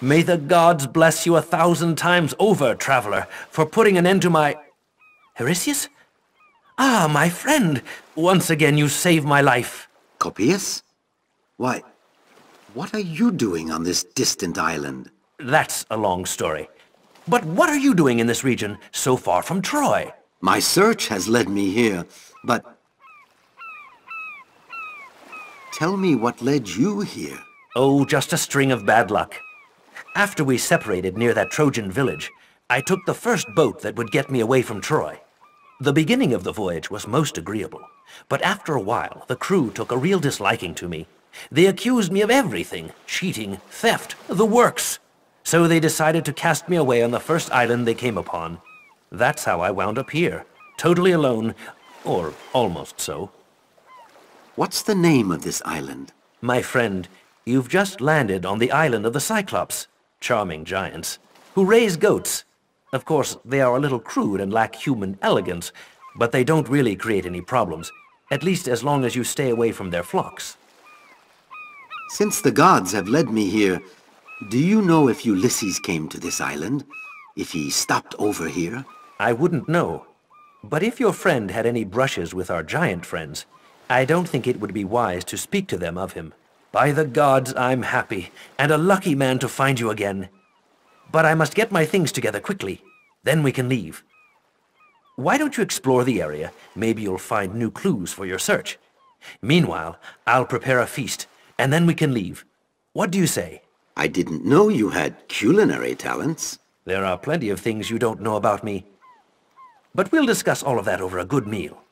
May the gods bless you 1,000 times over, traveler, for putting an end to my... Eurystheus? Ah, my friend! Once again you saved my life. Copius? Why, what are you doing on this distant island? That's a long story. But what are you doing in this region so far from Troy? My search has led me here, but... Tell me what led you here. Oh, just a string of bad luck. After we separated near that Trojan village, I took the first boat that would get me away from Troy. The beginning of the voyage was most agreeable, but after a while, the crew took a real disliking to me. They accused me of everything, cheating, theft, the works. So they decided to cast me away on the first island they came upon. That's how I wound up here, totally alone, or almost so. What's the name of this island? My friend, you've just landed on the island of the Cyclops, charming giants, who raise goats. Of course, they are a little crude and lack human elegance, but they don't really create any problems, at least as long as you stay away from their flocks. Since the gods have led me here, do you know if Ulysses came to this island? If he stopped over here? I wouldn't know. But if your friend had any brushes with our giant friends, I don't think it would be wise to speak to them of him. By the gods, I'm happy, and a lucky man to find you again. But I must get my things together quickly. Then we can leave. Why don't you explore the area? Maybe you'll find new clues for your search. Meanwhile, I'll prepare a feast, and then we can leave. What do you say? I didn't know you had culinary talents. There are plenty of things you don't know about me. But we'll discuss all of that over a good meal.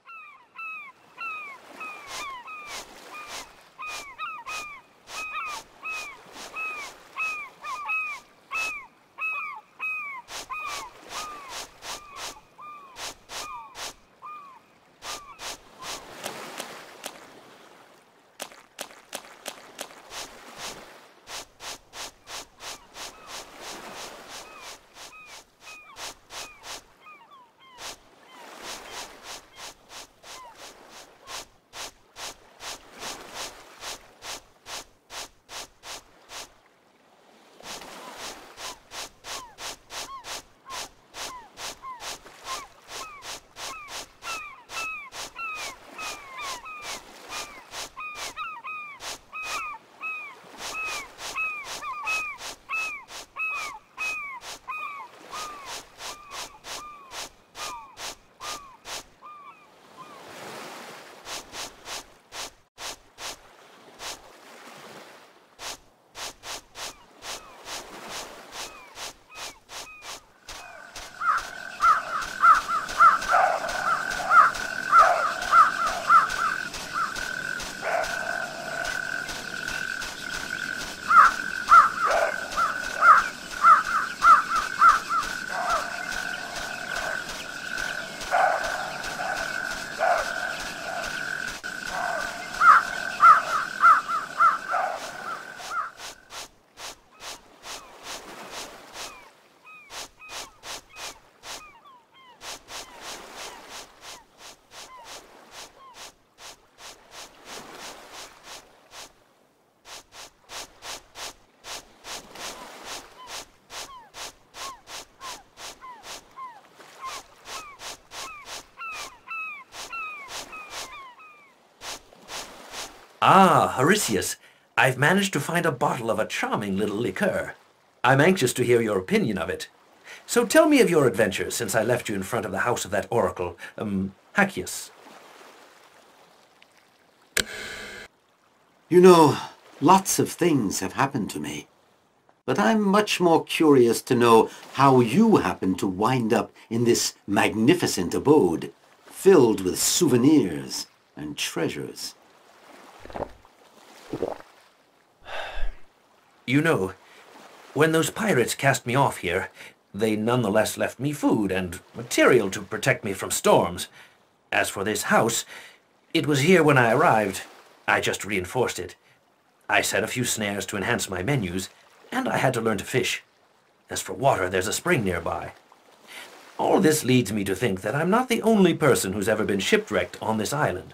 Ah, Eurystheus, I've managed to find a bottle of a charming little liqueur. I'm anxious to hear your opinion of it. So tell me of your adventures since I left you in front of the house of that oracle, Hakius. You know, lots of things have happened to me. But I'm much more curious to know how you happened to wind up in this magnificent abode, filled with souvenirs and treasures. You know, when those pirates cast me off here, they nonetheless left me food and material to protect me from storms. As for this house, it was here when I arrived. I just reinforced it. I set a few snares to enhance my menus, and I had to learn to fish. As for water, there's a spring nearby. All this leads me to think that I'm not the only person who's ever been shipwrecked on this island.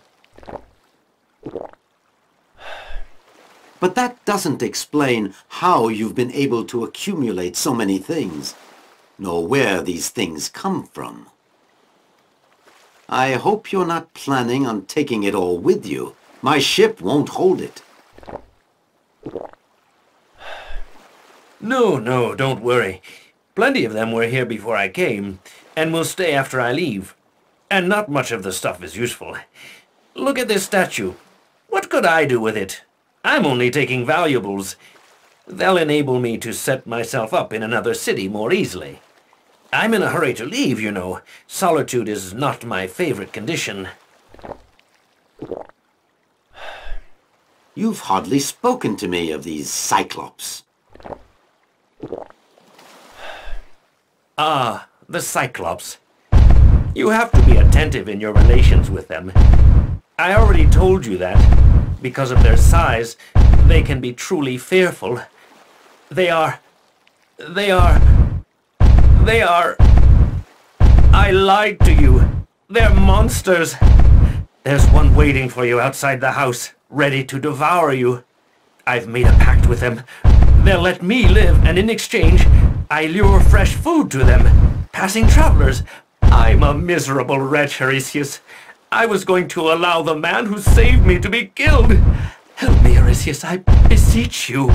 But that doesn't explain how you've been able to accumulate so many things, nor where these things come from. I hope you're not planning on taking it all with you. My ship won't hold it. No, don't worry. Plenty of them were here before I came, and will stay after I leave. And not much of the stuff is useful. Look at this statue. What could I do with it? I'm only taking valuables. They'll enable me to set myself up in another city more easily. I'm in a hurry to leave, you know. Solitude is not my favorite condition. You've hardly spoken to me of these Cyclops. Ah, the Cyclops. You have to be attentive in your relations with them. I already told you that. Because of their size, they can be truly fearful. They are... I lied to you. They're monsters. There's one waiting for you outside the house, ready to devour you. I've made a pact with them. They'll let me live, and in exchange, I lure fresh food to them. Passing travelers. I'm a miserable wretch, Eurystheus. I was going to allow the man who saved me to be killed. Help me, Eurystheus, I beseech you.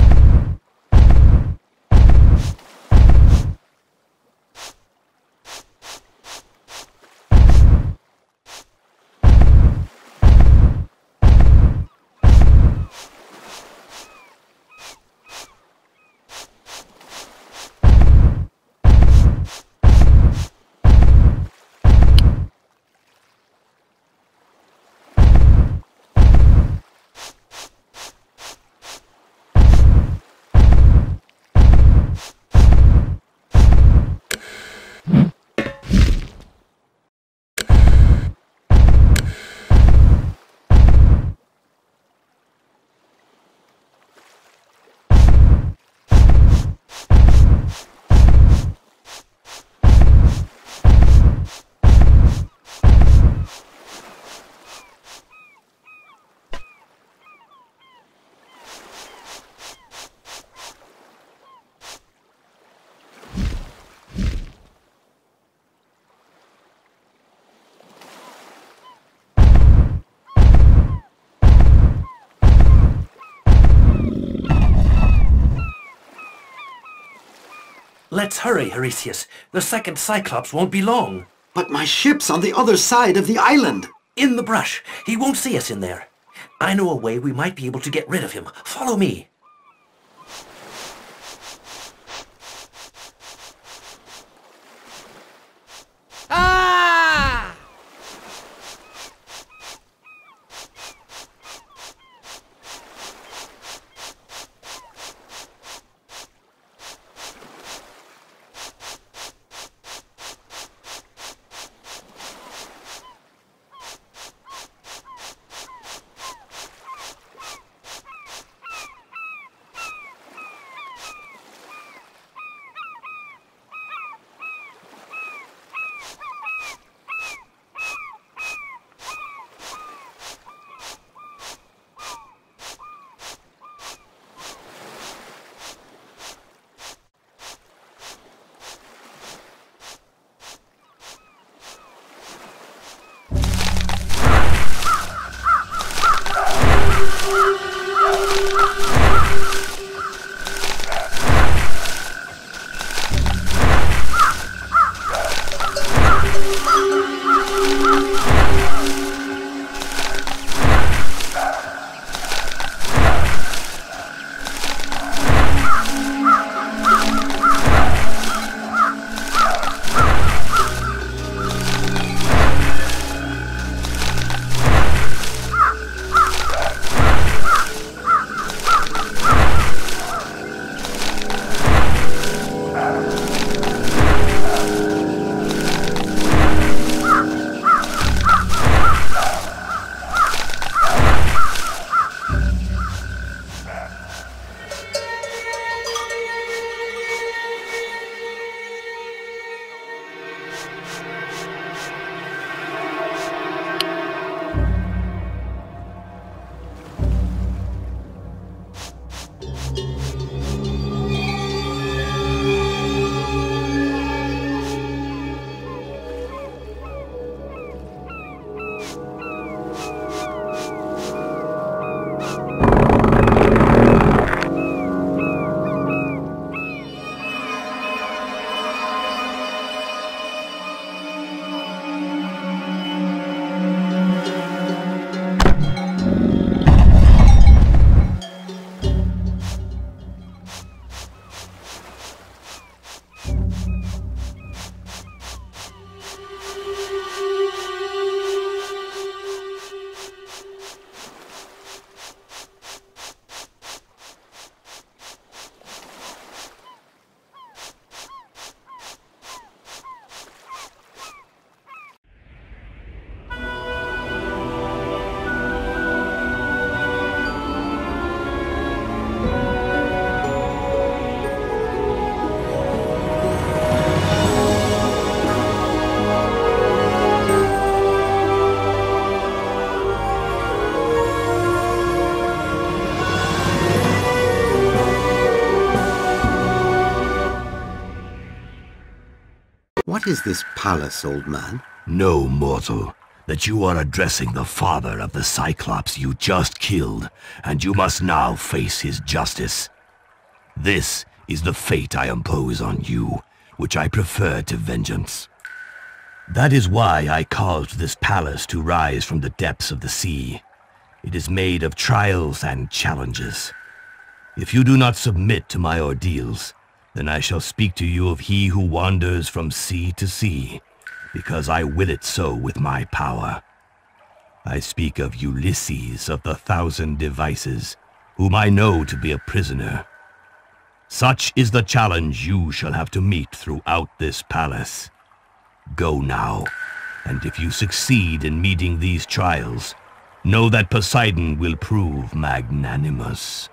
Let's hurry, Eurystheus. The second Cyclops won't be long. But my ship's on the other side of the island. In the brush. He won't see us in there. I know a way we might be able to get rid of him. Follow me. Ah! What is this palace, old man? Know, mortal, that you are addressing the father of the Cyclops you just killed, and you must now face his justice. This is the fate I impose on you, which I prefer to vengeance. That is why I caused this palace to rise from the depths of the sea. It is made of trials and challenges. If you do not submit to my ordeals, then I shall speak to you of he who wanders from sea to sea, because I will it so with my power. I speak of Ulysses of the 1,000 devices, whom I know to be a prisoner. Such is the challenge you shall have to meet throughout this palace. Go now, and if you succeed in meeting these trials, know that Poseidon will prove magnanimous.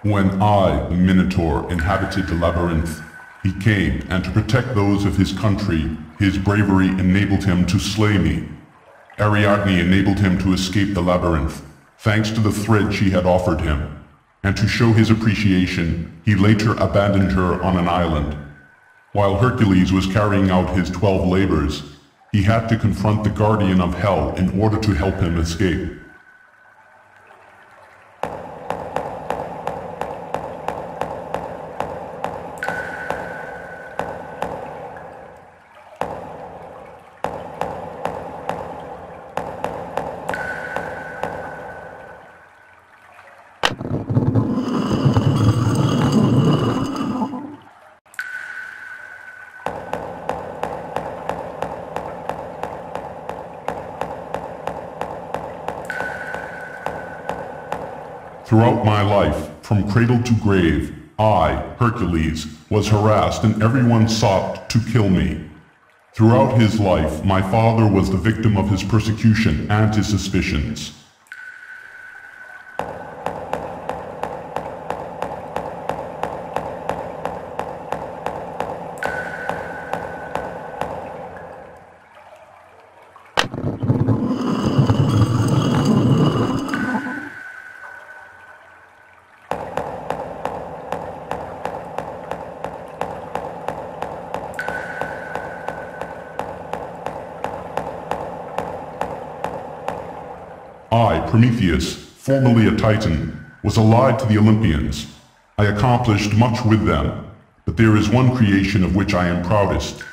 When I, the Minotaur, inhabited the labyrinth, he came, and to protect those of his country, his bravery enabled him to slay me. Ariadne enabled him to escape the labyrinth, thanks to the thread she had offered him, and to show his appreciation, he later abandoned her on an island. While Hercules was carrying out his 12 labors, he had to confront the guardian of hell in order to help him escape. Throughout my life, from cradle to grave, I, Hercules, was harassed and everyone sought to kill me. Throughout his life, my father was the victim of his persecution and his suspicions. I, Prometheus, formerly a Titan, was allied to the Olympians. I accomplished much with them, but there is one creation of which I am proudest.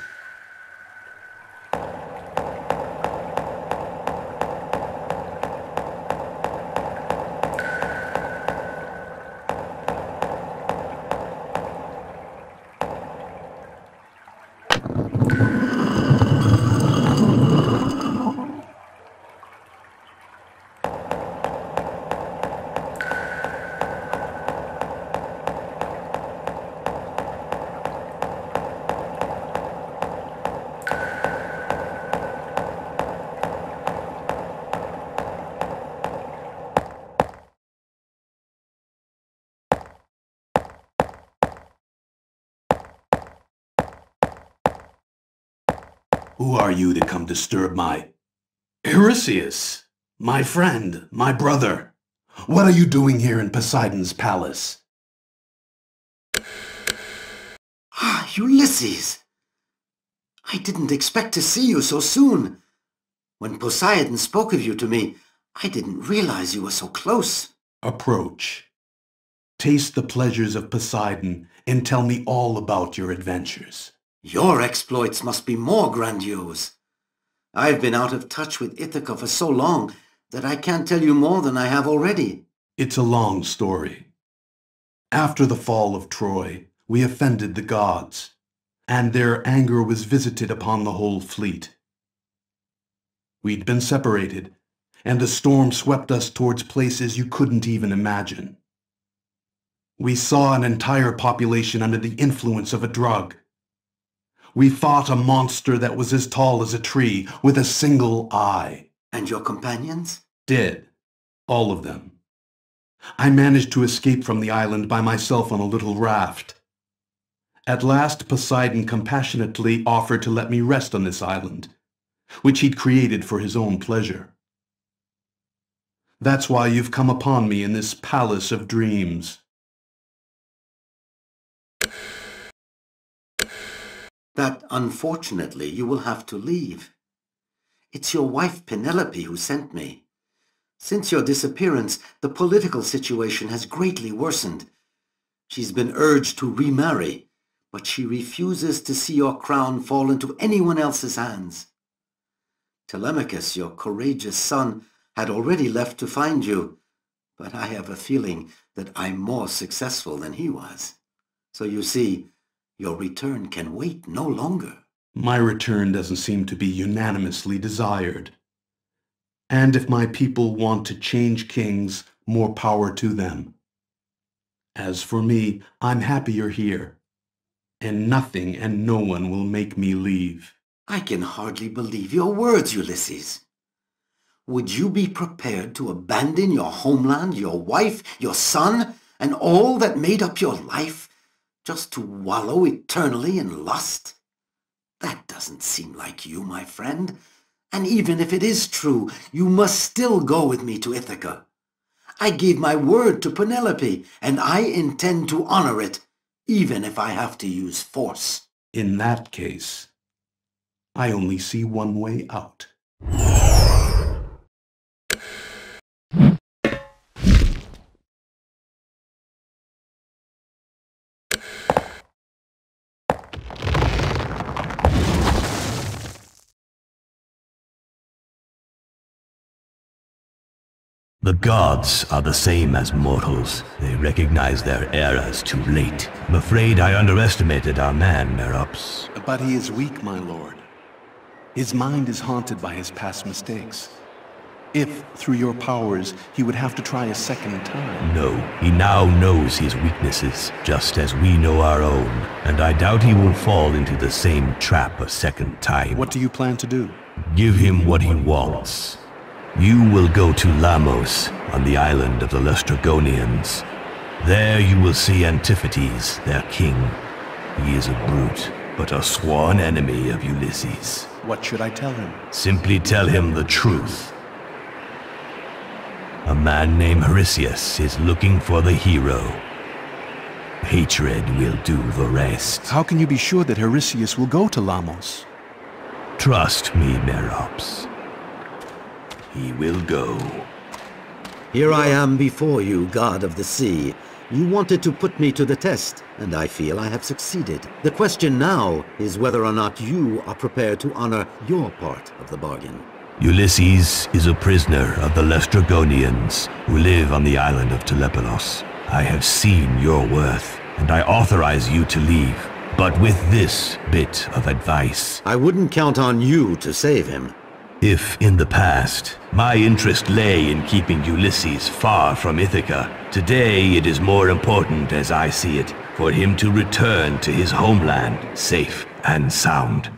Who are you to come disturb my... Eurystheus, my friend, my brother. What are you doing here in Poseidon's palace? Ah, Ulysses! I didn't expect to see you so soon. When Poseidon spoke of you to me, I didn't realize you were so close. Approach. Taste the pleasures of Poseidon and tell me all about your adventures. Your exploits must be more grandiose. I've been out of touch with Ithaca for so long that I can't tell you more than I have already. It's a long story. After the fall of Troy, we offended the gods, and their anger was visited upon the whole fleet. We'd been separated, and the storm swept us towards places you couldn't even imagine. We saw an entire population under the influence of a drug. We fought a monster that was as tall as a tree, with a single eye. And your companions? Dead. All of them. I managed to escape from the island by myself on a little raft. At last, Poseidon compassionately offered to let me rest on this island, which he'd created for his own pleasure. That's why you've come upon me in this palace of dreams. That, unfortunately, you will have to leave. It's your wife Penelope who sent me. Since your disappearance, the political situation has greatly worsened. She's been urged to remarry, but she refuses to see your crown fall into anyone else's hands. Telemachus, your courageous son, had already left to find you, but I have a feeling that I'm more successful than he was. So you see, your return can wait no longer. My return doesn't seem to be unanimously desired. And if my people want to change kings, more power to them. As for me, I'm happier here, and nothing and no one will make me leave. I can hardly believe your words, Ulysses. Would you be prepared to abandon your homeland, your wife, your son, and all that made up your life, just to wallow eternally in lust? That doesn't seem like you, my friend. And even if it is true, you must still go with me to Ithaca. I gave my word to Penelope, and I intend to honor it, even if I have to use force. In that case, I only see one way out. The gods are the same as mortals. They recognize their eras too late. I'm afraid I underestimated our man, Merops. But he is weak, my lord. His mind is haunted by his past mistakes. If, through your powers, he would have to try a second time. No, he now knows his weaknesses, just as we know our own. And I doubt he will fall into the same trap a second time. What do you plan to do? Give him what he wants. You will go to Lamos, on the island of the Lestrygonians. There you will see Antiphates, their king. He is a brute, but a sworn enemy of Ulysses. What should I tell him? Simply tell him the truth. A man named Eurystheus is looking for the hero. Hatred will do the rest. How can you be sure that Eurystheus will go to Lamos? Trust me, Merops. He will go. Here I am before you, god of the sea. You wanted to put me to the test, and I feel I have succeeded. The question now is whether or not you are prepared to honor your part of the bargain. Ulysses is a prisoner of the Lestrygonians, who live on the island of Telepelos. I have seen your worth, and I authorize you to leave, but with this bit of advice. I wouldn't count on you to save him. If, in the past, my interest lay in keeping Ulysses far from Ithaca, today it is more important, as I see it, for him to return to his homeland, safe and sound.